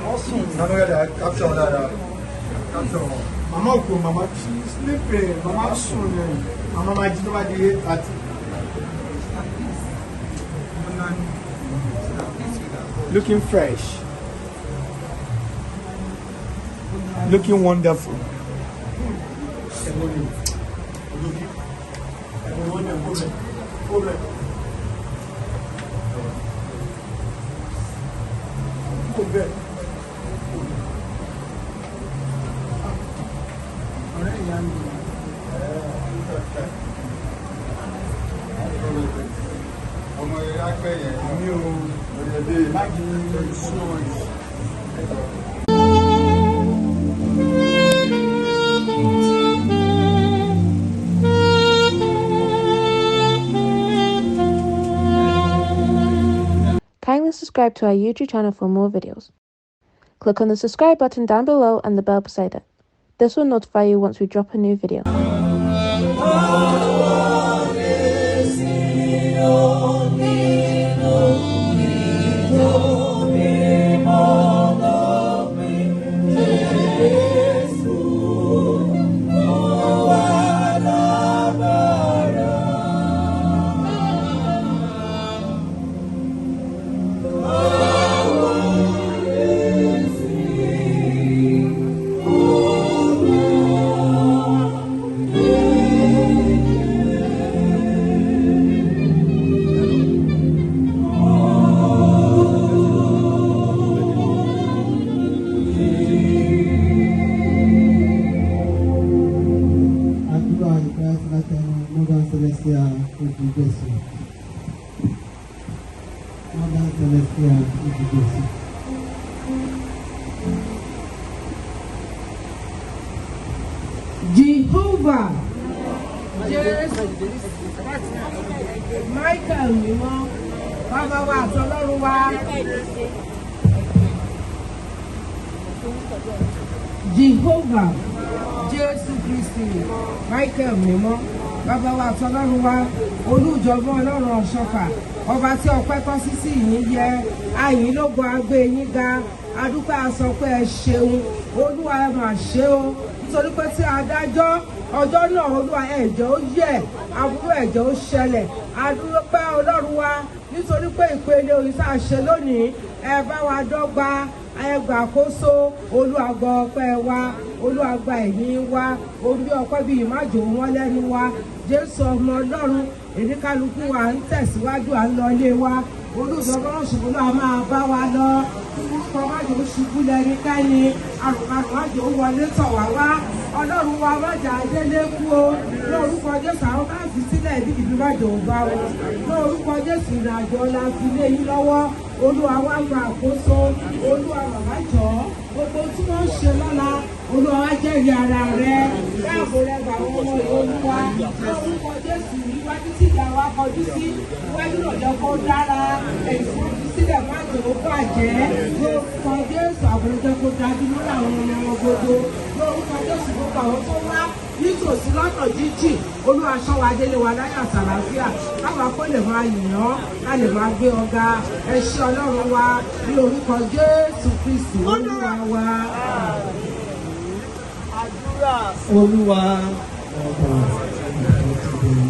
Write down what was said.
Awesome. Capture that. Capture. Mama go, mama she's sleeping. Mama soon. Mama might do over the 8:30. Looking fresh. Looking wonderful. Kindly subscribe to our YouTube channel for more videos. Click on the subscribe button down below and the bell beside it. This will notify you once we drop a new video. Jehovah, Michael mímọ́, bàbá wa àtọlọ́run wa. Jehovah, Jésù Kristi, Michael mímọ́, bàbá wa àtọlọ́run wa. Olùjọ̀gbọ́n Ọlọ́run ọ̀ṣọ́fà, ọba tí ọpẹ́ tọ́ sí yín yẹ, àyìn lógo agbé yín ga, adúpẹ́ àsọpẹ́ ẹ ṣeun, Olúwa ẹ mà ṣe o, nítorí pé tí adájọ́ ọjọ́ náà Olúwa ẹ̀jẹ̀ ó yẹ̀, àbúrò ẹ̀jẹ̀ ó ṣẹlẹ̀, adúpẹ́ Ọlọ́run wa, nítorí pé ìpele òyìn tá a ṣe lónìí, ẹ bá wa dọ́gba, ẹ gbàkóso, Olúwa gba ọpẹ́ wa, Olúwa gba ẹ̀yìn wa, orí ọpẹ́ bíi ìmájò wọn lẹ́nu wa, Jésù ọmọ Ọlọ́run, èdè kálukú wa ń tẹ̀síwájú à ń lọ ilé wa, olùdókòwò ṣùgbọ́n a máa bá wa lọ, orúkọ májò ṣubú lẹ́nikẹ́ni, àrùnkàrùn májò wọlé tọ̀ wá wá, Ọlọ́run wa májà délé kú o, lórúkọ Jésù àwọn máa fi sílẹ̀ ibi ìbí májò bá wọn, lórúkọ Jésù ìrìnàjò la fi lé yín lọ́wọ́, Olúwa wá gba àkóso, Olúwa bàbá jọ̀ọ́, gbogbo tí wọ́n ń ṣe lọ́la, Olúwa wá jẹ́rìí ara rẹ̀, dáàbò rẹ̀ gbà wọ́n mọ́ Olúwa, lórúkọ Jésù iwájú tí ìyá wa kọjú sí, iwájú náà jẹ́ kó dára, èyí fún mi sílẹ̀ má jẹ́ ó bàjẹ́, lórúkọ Jésù àbúrò jẹ́ kó dájú lórí àwọn ọmọ wọn gbogbo, lórúkọ Jésù gbogbo àwọn tó wá nítòsí lọ́nà jíjìn, Olúwa ṣọ́ wa délé wa láyọ̀ àtàlàfíà, káwa kó lè máa yìnyán, ká lè máa gbé ọ̀gá, ẹ ṣé Ọlọ́run wa, ní orúkọ Jésù Kristi Olúwa wa. Olúwa.